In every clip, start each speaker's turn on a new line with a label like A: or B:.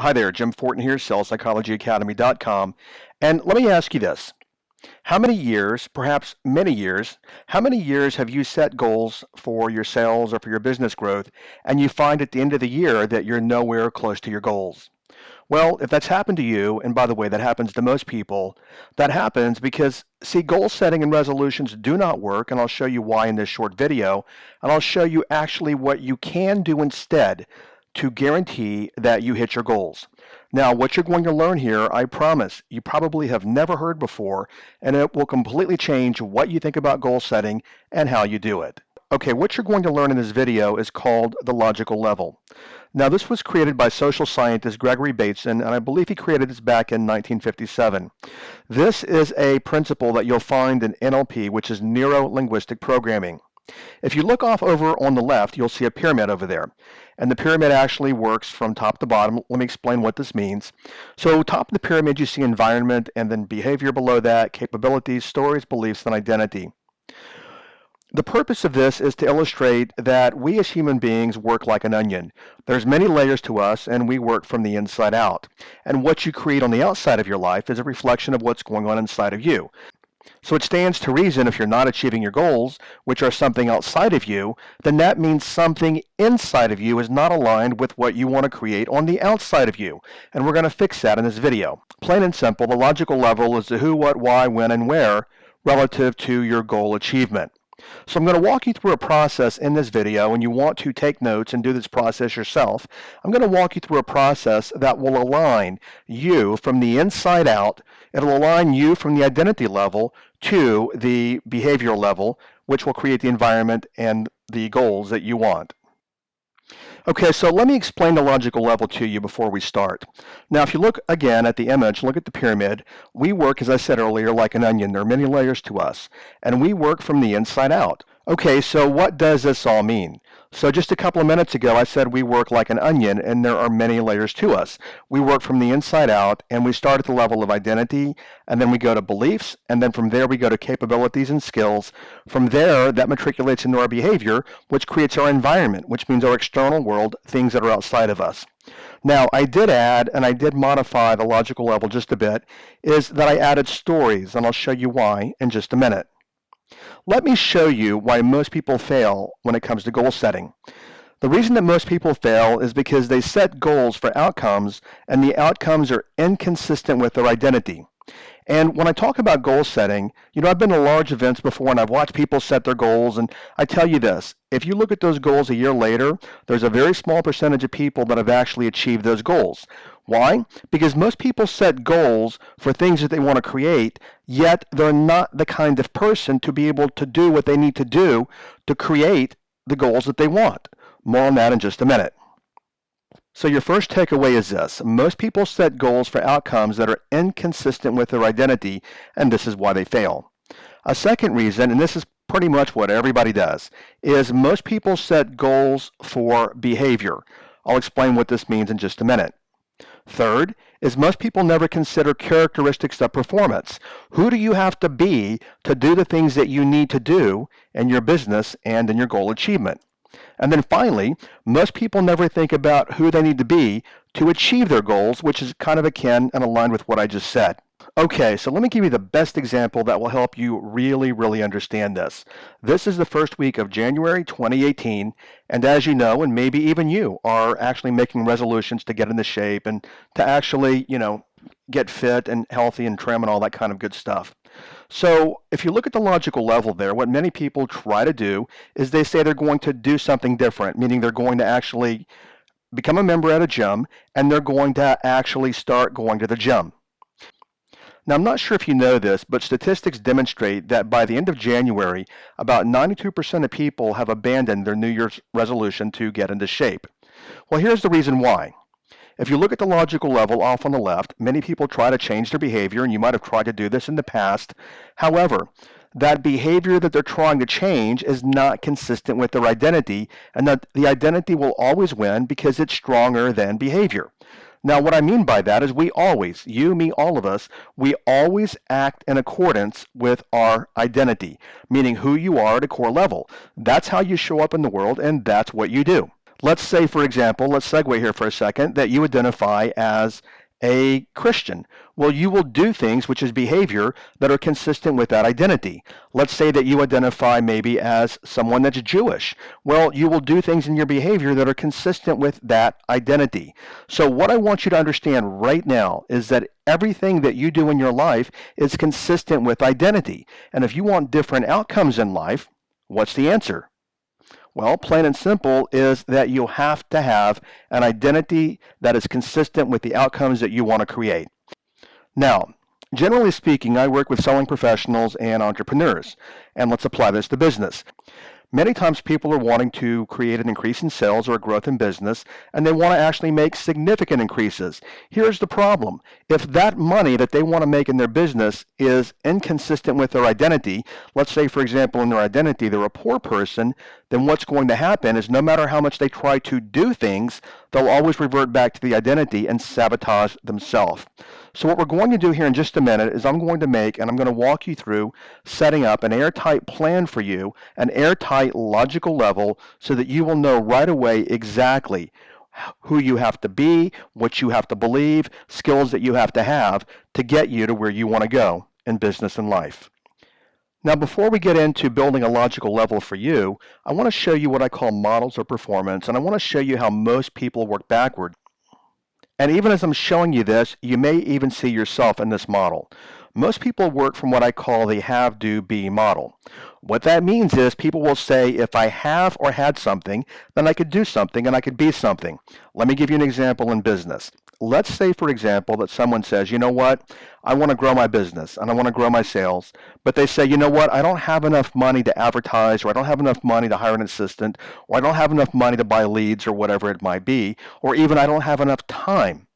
A: Hi there, Jim Fortin here, salespsychologyacademy.com. And let me ask you this. How many years, perhaps many years, how many years have you set goals for your sales or for your business growth, and you find at the end of the year that you're nowhere close to your goals? Well, if that's happened to you, and by the way, that happens to most people, that happens because, see, goal setting and resolutions do not work, and I'll show you why in this short video, and I'll show you actually what you can do instead to guarantee that you hit your goals. Now, what you're going to learn here, I promise, you probably have never heard before, and it will completely change what you think about goal setting and how you do it. Okay, what you're going to learn in this video is called the logical level. Now, this was created by social scientist Gregory Bateson, and I believe he created this back in 1957. This is a principle that you'll find in NLP, which is neuro-linguistic programming. If you look off over on the left, you'll see a pyramid over there. And the pyramid actually works from top to bottom. Let me explain what this means. So top of the pyramid, you see environment, and then behavior below that, capabilities, stories, beliefs, and identity. The purpose of this is to illustrate that we as human beings work like an onion. There's many layers to us, and we work from the inside out. And what you create on the outside of your life is a reflection of what's going on inside of you. So it stands to reason if you're not achieving your goals, which are something outside of you, then that means something inside of you is not aligned with what you want to create on the outside of you. And we're going to fix that in this video. Plain and simple, the logical level is the who, what, why, when, and where relative to your goal achievement. So I'm going to walk you through a process in this video, and you want to take notes and do this process yourself. I'm going to walk you through a process that will align you from the inside out. It'll align you from the identity level to the behavioral level, which will create the environment and the goals that you want. Okay, so let me explain the logical level to you before we start. Now, if you look again at the image, look at the pyramid, we work, as I said earlier, like an onion. There are many layers to us, and we work from the inside out. Okay, so what does this all mean? So just a couple of minutes ago, I said we work like an onion, and there are many layers to us. We work from the inside out, and we start at the level of identity, and then we go to beliefs, and then from there we go to capabilities and skills. From there, that matriculates into our behavior, which creates our environment, which means our external world, things that are outside of us. Now, I did add, and I did modify the logical level just a bit, is that I added stories, and I'll show you why in just a minute. Let me show you why most people fail when it comes to goal setting. The reason that most people fail is because they set goals for outcomes, and the outcomes are inconsistent with their identity. And when I talk about goal setting, I've been to large events before and I've watched people set their goals, and I tell you this, if you look at those goals a year later, there's a very small percentage of people that have actually achieved those goals. Why? Because most people set goals for things that they want to create, yet they're not the kind of person to be able to do what they need to do to create the goals that they want. More on that in just a minute. So your first takeaway is this. Most people set goals for outcomes that are inconsistent with their identity, and this is why they fail. A second reason, and this is pretty much what everybody does, is most people set goals for behavior. I'll explain what this means in just a minute. Third is most people never consider characteristics of performance. Who do you have to be to do the things that you need to do in your business and in your goal achievement? And then finally, most people never think about who they need to be to achieve their goals, which is kind of akin and aligned with what I just said. Okay, so let me give you the best example that will help you really understand this. This is the first week of January 2018, and as you know, and maybe even you, are actually making resolutions to get into shape and to actually, get fit and healthy and trim and all that kind of good stuff. So if you look at the logical level there, what many people try to do is they say they're going to do something different, meaning they're going to actually become a member at a gym, and they're going to actually start going to the gym. Now, I'm not sure if you know this, but statistics demonstrate that by the end of January, about 92% of people have abandoned their New Year's resolution to get into shape. Well, here's the reason why. If you look at the logical level off on the left, many people try to change their behavior, and you might have tried to do this in the past. However, that behavior that they're trying to change is not consistent with their identity, and that the identity will always win because it's stronger than behavior. Now, what I mean by that is we always, you, me, all of us, we always act in accordance with our identity, meaning who you are at a core level. That's how you show up in the world, and that's what you do. Let's say, for example, let's segue here for a second, that you identify as a Christian. Well, you will do things, which is behavior, that are consistent with that identity. Let's say that you identify maybe as someone that's Jewish. Well, you will do things in your behavior that are consistent with that identity. So what I want you to understand right now is that everything that you do in your life is consistent with identity. And if you want different outcomes in life, what's the answer? Well, plain and simple is that you have to have an identity that is consistent with the outcomes that you want to create. Now, generally speaking, I work with selling professionals and entrepreneurs, and let's apply this to business. Many times people are wanting to create an increase in sales or a growth in business, and they want to actually make significant increases. Here's the problem. If that money that they want to make in their business is inconsistent with their identity, let's say, for example, in their identity, they're a poor person, then what's going to happen is no matter how much they try to do things, they'll always revert back to the identity and sabotage themselves. So what we're going to do here in just a minute is I'm going to walk you through setting up an airtight plan for you, an airtight logical level, so that you will know right away exactly who you have to be, what you have to believe, skills that you have to get you to where you want to go in business and life. Now, before we get into building a logical level for you, I want to show you what I call models of performance, and I want to show you how most people work backward. And even as I'm showing you this, you may even see yourself in this model. Most people work from what I call the have, do, be model. What that means is people will say, if I have or had something, then I could do something and I could be something. Let me give you an example in business. Let's say, for example, that someone says, you know what, I want to grow my business and I want to grow my sales, but they say, you know what, I don't have enough money to advertise, or I don't have enough money to hire an assistant, or I don't have enough money to buy leads, or whatever it might be, or even I don't have enough time.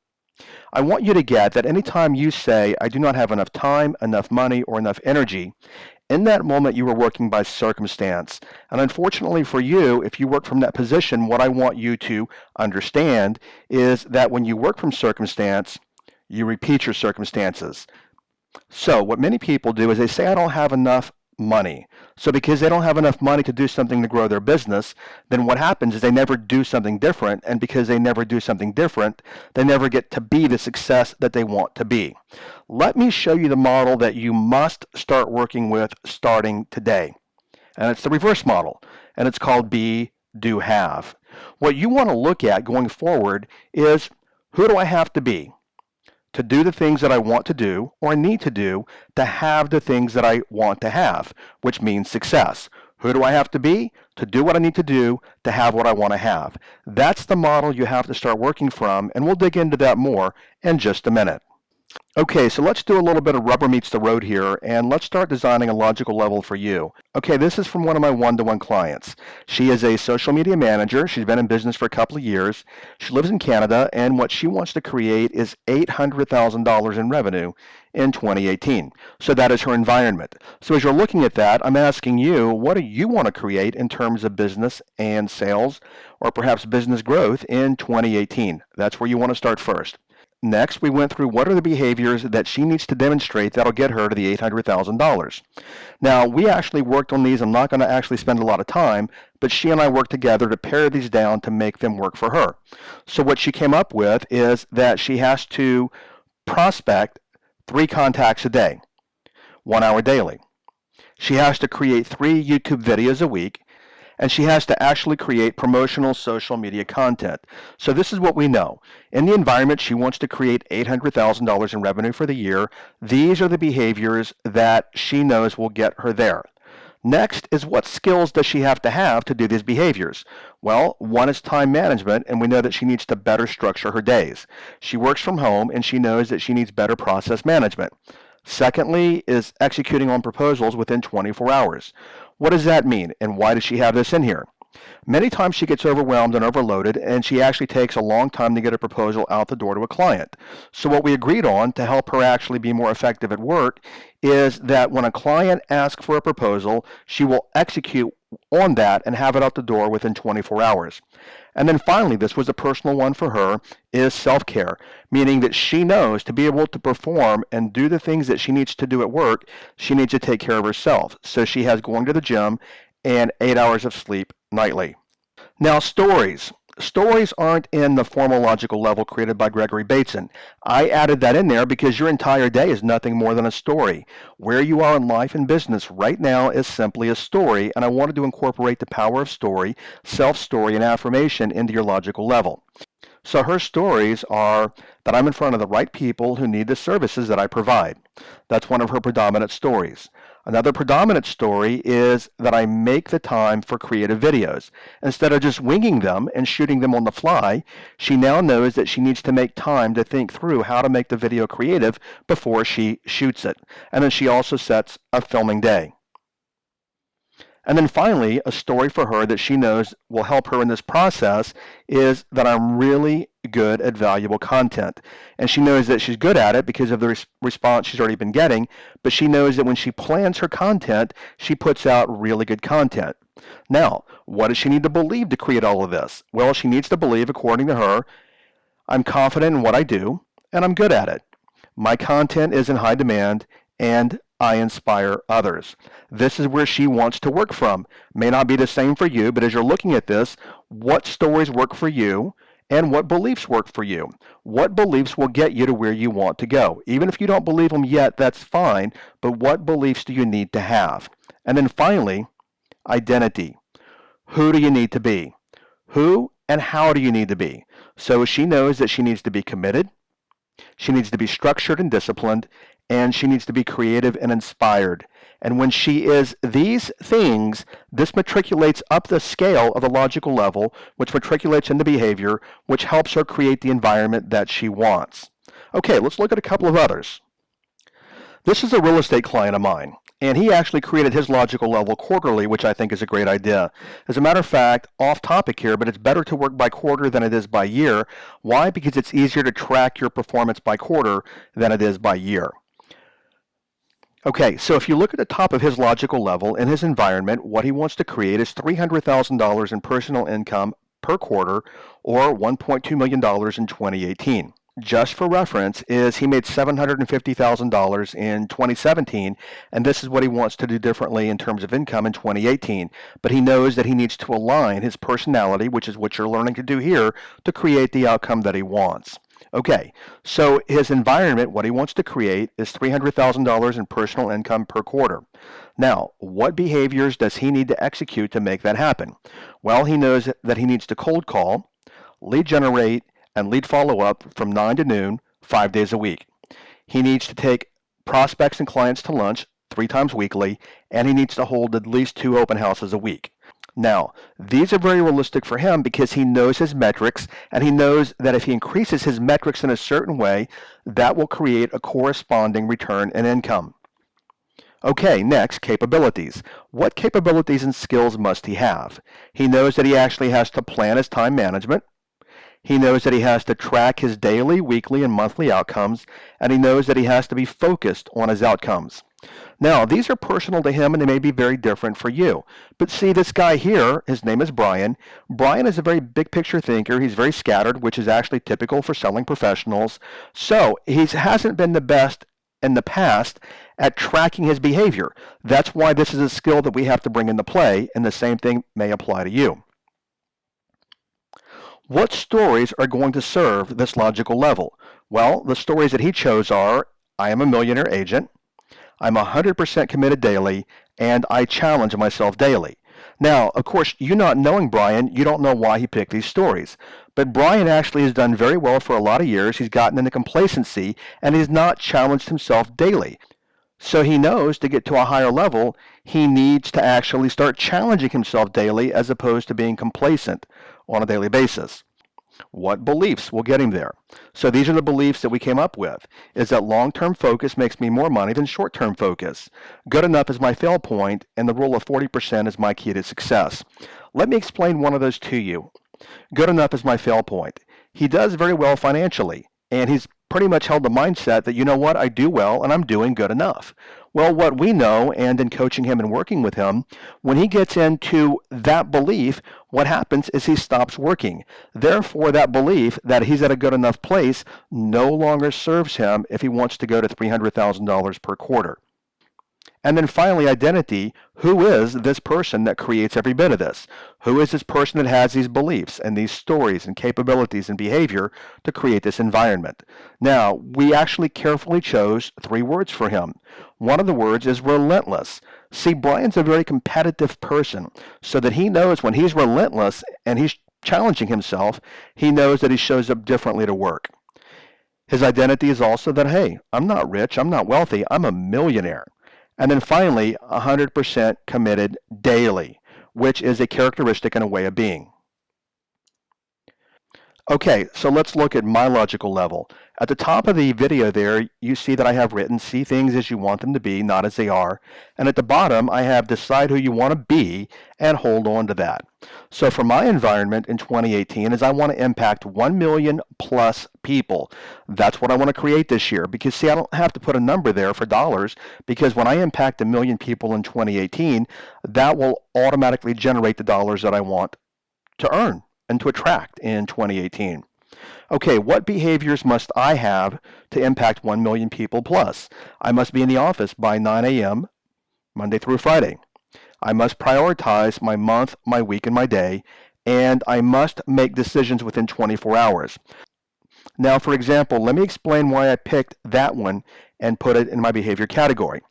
A: I want you to get that anytime you say, I do not have enough time, enough money, or enough energy, in that moment you are working by circumstance. And unfortunately for you, if you work from that position, what I want you to understand is that when you work from circumstance, you repeat your circumstances. So what many people do is they say, I don't have enough money. So because they don't have enough money to do something to grow their business, then what happens is they never do something different. And because they never do something different, they never get to be the success that they want to be. Let me show you the model that you must start working with starting today. And it's the reverse model. And it's called be, do, have. What you want to look at going forward is, who do I have to be to do the things that I want to do or need to do to have the things that I want to have, which means success. Who do I have to be to do what I need to do to have what I want to have? That's the model you have to start working from, and we'll dig into that more in just a minute. Okay, so let's do a little bit of rubber meets the road here, and let's start designing a logical level for you. Okay, this is from one of my one-to-one clients. She is a social media manager. She's been in business for a couple of years. She lives in Canada, and what she wants to create is $800,000 in revenue in 2018. So that is her environment. So as you're looking at that, I'm asking you, what do you want to create in terms of business and sales, or perhaps business growth in 2018? That's where you want to start first. Next, we went through what are the behaviors that she needs to demonstrate that'll get her to the $800,000. Now, we actually worked on these. I'm not going to actually spend a lot of time, but she and I worked together to pare these down to make them work for her. So what she came up with is that she has to prospect 3 contacts a day, 1 hour daily. She has to create 3 YouTube videos a week, and she has to actually create promotional social media content. So this is what we know. In the environment, she wants to create $800,000 in revenue for the year. These are the behaviors that she knows will get her there. Next is, what skills does she have to do these behaviors? Well, one is time management, and we know that she needs to better structure her days. She works from home, and she knows that she needs better process management. Secondly is executing on proposals within 24 hours. What does that mean, and why does she have this in here? Many times she gets overwhelmed and overloaded, and she actually takes a long time to get a proposal out the door to a client. So what we agreed on to help her actually be more effective at work is that when a client asks for a proposal, she will execute on that and have it out the door within 24 hours. And then finally, this was a personal one for her, is self-care, meaning that she knows to be able to perform and do the things that she needs to do at work, she needs to take care of herself. So she has going to the gym and 8 hours of sleep nightly. Now, stories. Stories aren't in the formal logical level created by Gregory Bateson. I added that in there because your entire day is nothing more than a story. Where you are in life and business right now is simply a story, and I wanted to incorporate the power of story, self-story, and affirmation into your logical level. So her stories are that I'm in front of the right people who need the services that I provide. That's one of her predominant stories. Another predominant story is that I make the time for creative videos. Instead of just winging them and shooting them on the fly, she now knows that she needs to make time to think through how to make the video creative before she shoots it. And then she also sets a filming day. And then finally, a story for her that she knows will help her in this process is that I'm really good at valuable content. And she knows that she's good at it because of the response she's already been getting, but she knows that when she plans her content, she puts out really good content. Now, what does she need to believe to create all of this? Well, she needs to believe, according to her, I'm confident in what I do, and I'm good at it. My content is in high demand, and I inspire others. This is where she wants to work from. May not be the same for you, but as you're looking at this, what stories work for you and what beliefs work for you? What beliefs will get you to where you want to go? Even if you don't believe them yet, that's fine, but what beliefs do you need to have? And then finally, identity. Who do you need to be? Who and how do you need to be? So she knows that she needs to be committed, she needs to be structured and disciplined, and she needs to be creative and inspired. And when she is these things, this matriculates up the scale of the logical level, which matriculates into behavior, which helps her create the environment that she wants. Okay, let's look at a couple of others. This is a real estate client of mine, and he actually created his logical level quarterly, which I think is a great idea. As a matter of fact, off topic here, but it's better to work by quarter than it is by year. Why? Because it's easier to track your performance by quarter than it is by year. Okay, so if you look at the top of his logical level in his environment, what he wants to create is $300,000 in personal income per quarter, or $1.2 million in 2018. Just for reference, is he made $750,000 in 2017, and this is what he wants to do differently in terms of income in 2018. But he knows that he needs to align his personality, which is what you're learning to do here, to create the outcome that he wants. Okay, so his environment, what he wants to create is $300,000 in personal income per quarter. Now, what behaviors does he need to execute to make that happen? Well, he knows that he needs to cold call, lead generate, and lead follow-up from 9 to noon, 5 days a week. He needs to take prospects and clients to lunch 3 times weekly, and he needs to hold at least 2 open houses a week. Now, these are very realistic for him because he knows his metrics, and he knows that if he increases his metrics in a certain way, that will create a corresponding return in income. Okay, next, capabilities. What capabilities and skills must he have? He knows that he actually has to plan his time management. He knows that he has to track his daily, weekly, and monthly outcomes, and he knows that he has to be focused on his outcomes. Now, these are personal to him, and they may be very different for you. But see, this guy here, his name is Brian. Brian is a very big picture thinker. He's very scattered, which is actually typical for selling professionals. So he hasn't been the best in the past at tracking his behavior. That's why this is a skill that we have to bring into play, and the same thing may apply to you. What stories are going to serve this logical level? Well, the stories that he chose are, I am a millionaire agent, I'm 100% committed daily, and I challenge myself daily. Now, of course, you not knowing Brian, you don't know why he picked these stories. But Brian actually has done very well for a lot of years. He's gotten into complacency, and he's not challenged himself daily. So he knows to get to a higher level, he needs to actually start challenging himself daily as opposed to being complacent on a daily basis. What beliefs will get him there? So these are the beliefs that we came up with, is that long-term focus makes me more money than short-term focus. Good enough is my fail point, and the rule of 40% is my key to success. Let me explain one of those to you. Good enough is my fail point. He does very well financially, and he's pretty much held the mindset that, you know what, I do well and I'm doing good enough. Well, what we know, and in coaching him and working with him, when he gets into that belief, what happens is he stops working. Therefore, that belief that he's at a good enough place no longer serves him if he wants to go to $300,000 per quarter. And then finally, identity. Who is this person that creates every bit of this? Who is this person that has these beliefs and these stories and capabilities and behavior to create this environment? Now, we actually carefully chose 3 words for him. One of the words is relentless. See, Brian's a very competitive person, so that he knows when he's relentless and he's challenging himself, he knows that he shows up differently to work. His identity is also that, hey, I'm not rich, I'm not wealthy, I'm a millionaire. And then finally, 100% committed daily, which is a characteristic and a way of being. Okay, so let's look at my logical level. At the top of the video there, you see that I have written, see things as you want them to be, not as they are. And at the bottom, I have decide who you want to be and hold on to that. So for my environment in 2018 is I want to impact 1 million plus people. That's what I want to create this year, because see, I don't have to put a number there for dollars, because when I impact 1 million people in 2018, that will automatically generate the dollars that I want to earn and to attract in 2018. Okay, what behaviors must I have to impact 1 million people plus? I must be in the office by 9 a.m. Monday through Friday. I must prioritize my month, my week, and my day, and I must make decisions within 24 hours. Now, for example, let me explain why I picked that one and put it in my behavior category.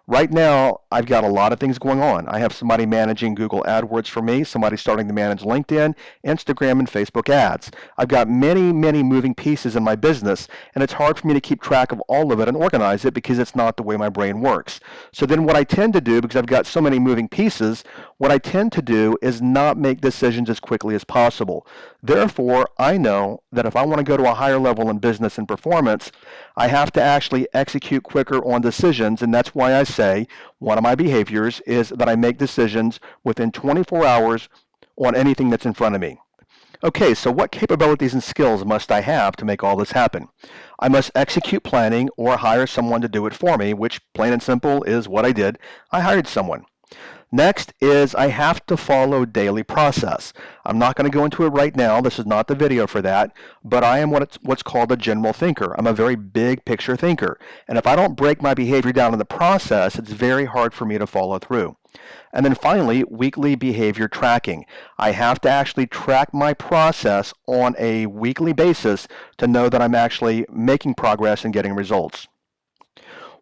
A: Right now, I've got a lot of things going on. I have somebody managing Google AdWords for me, somebody starting to manage LinkedIn, Instagram, and Facebook ads. I've got many, many moving pieces in my business, and it's hard for me to keep track of all of it and organize it because it's not the way my brain works. So then what I tend to do, because I've got so many moving pieces, what I tend to do is not make decisions as quickly as possible. Therefore, I know that if I want to go to a higher level in business and performance, I have to actually execute quicker on decisions, and that's why I say one of my behaviors is that I make decisions within 24 hours on anything that's in front of me. Okay, so what capabilities and skills must I have to make all this happen? I must execute planning or hire someone to do it for me, which plain and simple is what I did. I hired someone. Next is I have to follow daily process. I'm not going to go into it right now. This is not the video for that, but I am what's called a general thinker. I'm a very big picture thinker. And if I don't break my behavior down in the process, it's very hard for me to follow through. And then finally, weekly behavior tracking. I have to actually track my process on a weekly basis to know that I'm actually making progress and getting results.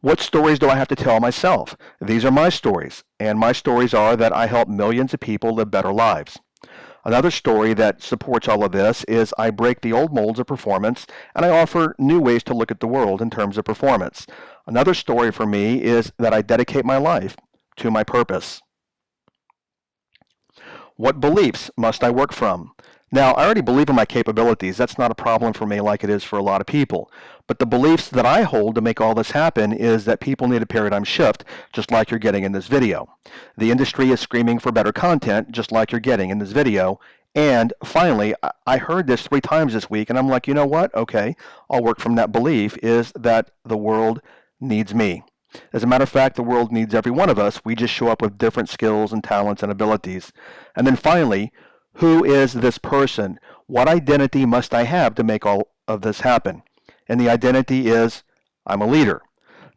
A: What stories do I have to tell myself? These are my stories, and my stories are that I help millions of people live better lives. Another story that supports all of this is I break the old molds of performance, and I offer new ways to look at the world in terms of performance. Another story for me is that I dedicate my life to my purpose. What beliefs must I work from? Now, I already believe in my capabilities. That's not a problem for me like it is for a lot of people. But the beliefs that I hold to make all this happen is that people need a paradigm shift, just like you're getting in this video. The industry is screaming for better content, just like you're getting in this video. And finally, I heard this 3 times this week, and I'm like, you know what? Okay, I'll work from that belief, is that the world needs me. As a matter of fact, the world needs every one of us. We just show up with different skills and talents and abilities. And then finally, who is this person? What identity must I have to make all of this happen? And the identity is, I'm a leader.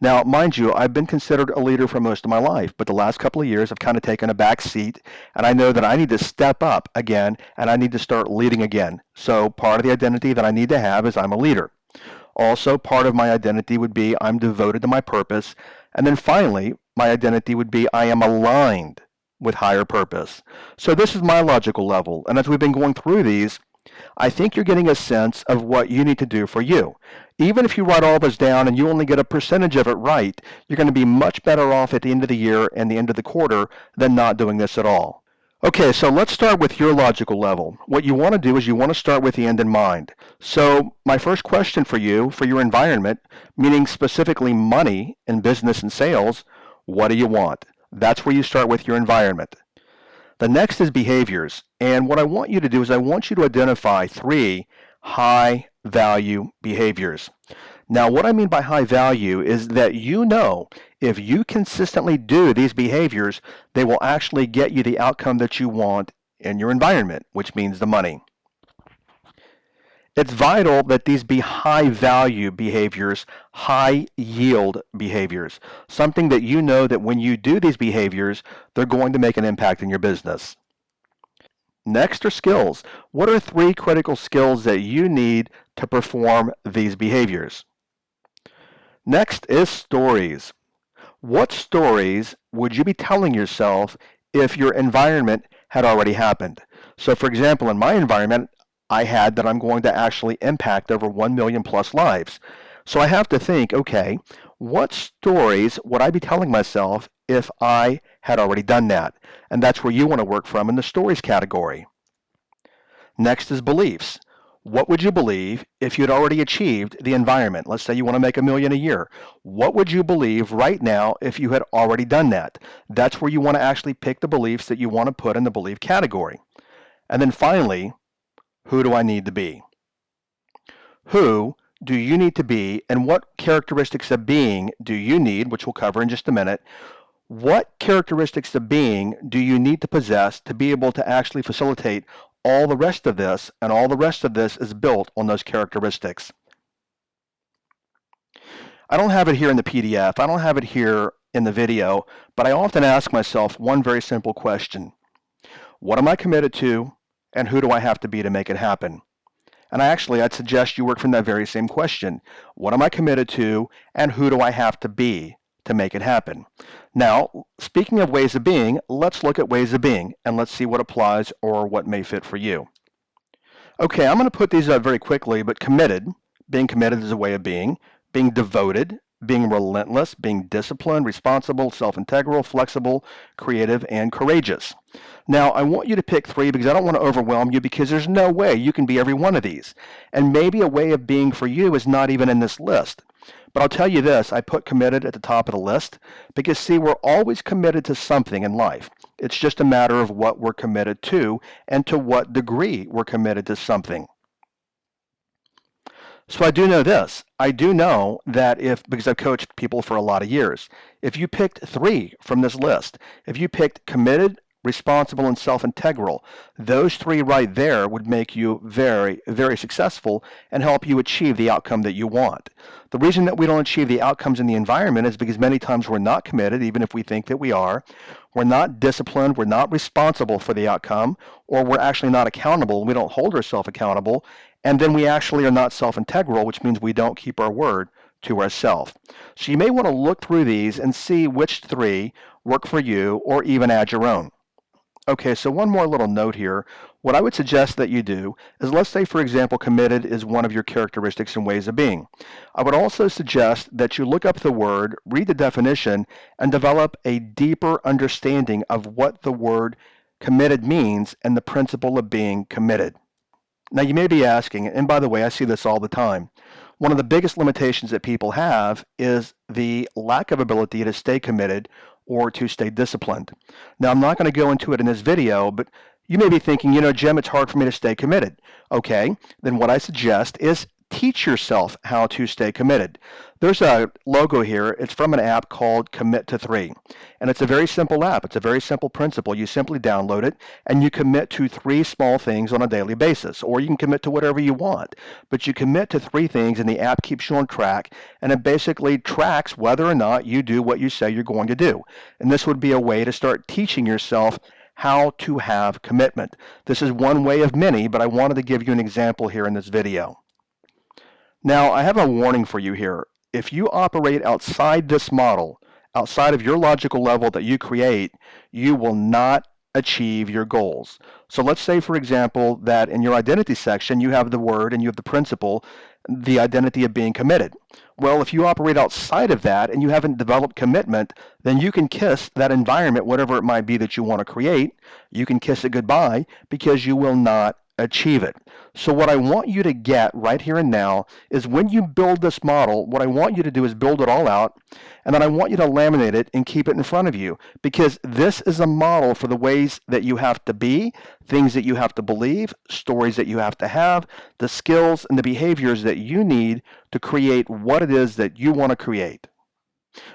A: Now, mind you, I've been considered a leader for most of my life, but the last couple of years I've kind of taken a back seat, and I know that I need to step up again, and I need to start leading again. So part of the identity that I need to have is I'm a leader. Also, part of my identity would be I'm devoted to my purpose. And then finally, my identity would be I am aligned with higher purpose. So this is my logical level. And as we've been going through these, I think you're getting a sense of what you need to do for you. Even if you write all this down and you only get a percentage of it right, you're going to be much better off at the end of the year and the end of the quarter than not doing this at all. Okay, so let's start with your logical level. What you want to do is you want to start with the end in mind. So my first question for you, for your environment, meaning specifically money in business and sales, what do you want? That's where you start with your environment. The next is behaviors. And what I want you to do is I want you to identify 3 high value behaviors. Now, what I mean by high value is that you know if you consistently do these behaviors, they will actually get you the outcome that you want in your environment, which means the money. It's vital that these be high value behaviors, high yield behaviors, something that you know that when you do these behaviors, they're going to make an impact in your business. Next are skills. What are three critical skills that you need to perform these behaviors? Next is stories. What stories would you be telling yourself if your environment had already happened? So, for example, in my environment, I had that I'm going to actually impact over 1 million plus lives. So I have to think, okay, what stories would I be telling myself if I had already done that? And that's where you want to work from in the stories category. Next is beliefs. What would you believe if you'd already achieved the environment? Let's say you want to make 1 million a year. What would you believe right now if you had already done that? That's where you want to actually pick the beliefs that you want to put in the belief category. And then finally, who do I need to be? Who do you need to be, and what characteristics of being do you need, which we'll cover in just a minute? What characteristics of being do you need to possess to be able to actually facilitate all the rest of this? And all the rest of this is built on those characteristics. I don't have it here in the PDF. I don't have it here in the video, but I often ask myself one very simple question. What am I committed to, and who do I have to be to make it happen? And I'd suggest you work from that very same question. What am I committed to, and who do I have to be to make it happen? Now, speaking of ways of being, let's look at ways of being, and let's see what applies or what may fit for you. Okay, I'm going to put these up very quickly, but being committed is a way of being devoted, being relentless, being disciplined, responsible, self-integral, flexible, creative, and courageous. Now, I want you to pick three because I don't want to overwhelm you because there's no way you can be every one of these. And maybe a way of being for you is not even in this list. But I'll tell you this, I put committed at the top of the list because, see, we're always committed to something in life. It's just a matter of what we're committed to and to what degree we're committed to something. So I do know this. I do know that because I've coached people for a lot of years, if you picked three from this list, if you picked committed, responsible, and self-integral, those three right there would make you very, very successful and help you achieve the outcome that you want. The reason that we don't achieve the outcomes in the environment is because many times we're not committed, even if we think that we are. We're not disciplined, we're not responsible for the outcome, or we're actually not accountable. We don't hold ourselves accountable, and then we actually are not self-integral, which means we don't keep our word to ourselves. So you may want to look through these and see which three work for you or even add your own. Okay, so one more little note here. What I would suggest that you do is, let's say, for example, committed is one of your characteristics and ways of being. I would also suggest that you look up the word, read the definition, and develop a deeper understanding of what the word committed means and the principle of being committed. Now, you may be asking, and by the way, I see this all the time, one of the biggest limitations that people have is the lack of ability to stay committed or to stay disciplined. Now, I'm not going to go into it in this video, but you may be thinking, Jim, it's hard for me to stay committed. Okay, then what I suggest is teach yourself how to stay committed. There's a logo here. It's from an app called Commit to 3. And it's a very simple app. It's a very simple principle. You simply download it and you commit to 3 small things on a daily basis. Or you can commit to whatever you want. But you commit to 3 things and the app keeps you on track. And it basically tracks whether or not you do what you say you're going to do. And this would be a way to start teaching yourself how to have commitment. This is one way of many, but I wanted to give you an example here in this video. Now, I have a warning for you here. If you operate outside this model, outside of your logical level that you create, you will not achieve your goals. So let's say, for example, that in your identity section, you have the word and you have the principle, the identity of being committed. Well, if you operate outside of that and you haven't developed commitment, then you can kiss that environment, whatever it might be that you want to create. You can kiss it goodbye because you will not achieve it. So what I want you to get right here and now is, when you build this model, what I want you to do is build it all out, and then I want you to laminate it and keep it in front of you, because this is a model for the ways that you have to be, things that you have to believe, stories that you have to have, the skills and the behaviors that you need to create what it is that you want to create.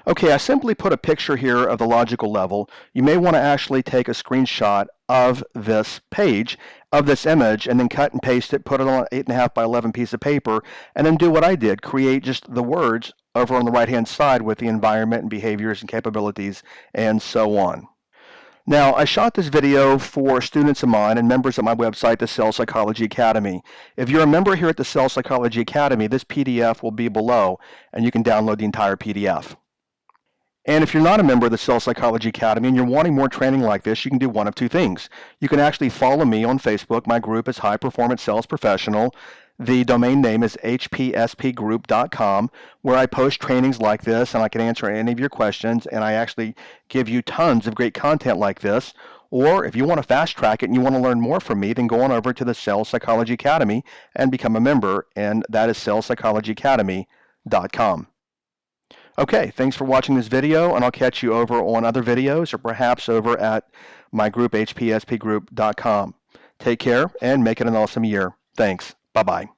A: Okay, I simply put a picture here of the logical level. You may want to actually take a screenshot of this page, of this image and then cut and paste it, put it on an 8.5 by 11 piece of paper, and then do what I did, create just the words over on the right-hand side with the environment and behaviors and capabilities and so on. Now, I shot this video for students of mine and members of my website, the Sales Psychology Academy. If you're a member here at the Sales Psychology Academy, this PDF will be below, and you can download the entire PDF. And if you're not a member of the Sales Psychology Academy and you're wanting more training like this, you can do one of two things. You can actually follow me on Facebook. My group is High Performance Sales Professional. The domain name is hpspgroup.com, where I post trainings like this, and I can answer any of your questions, and I actually give you tons of great content like this. Or if you want to fast track it and you want to learn more from me, then go on over to the Sales Psychology Academy and become a member, and that is salespsychologyacademy.com. Okay, thanks for watching this video, and I'll catch you over on other videos or perhaps over at my group, hpspgroup.com. Take care and make it an awesome year. Thanks. Bye-bye.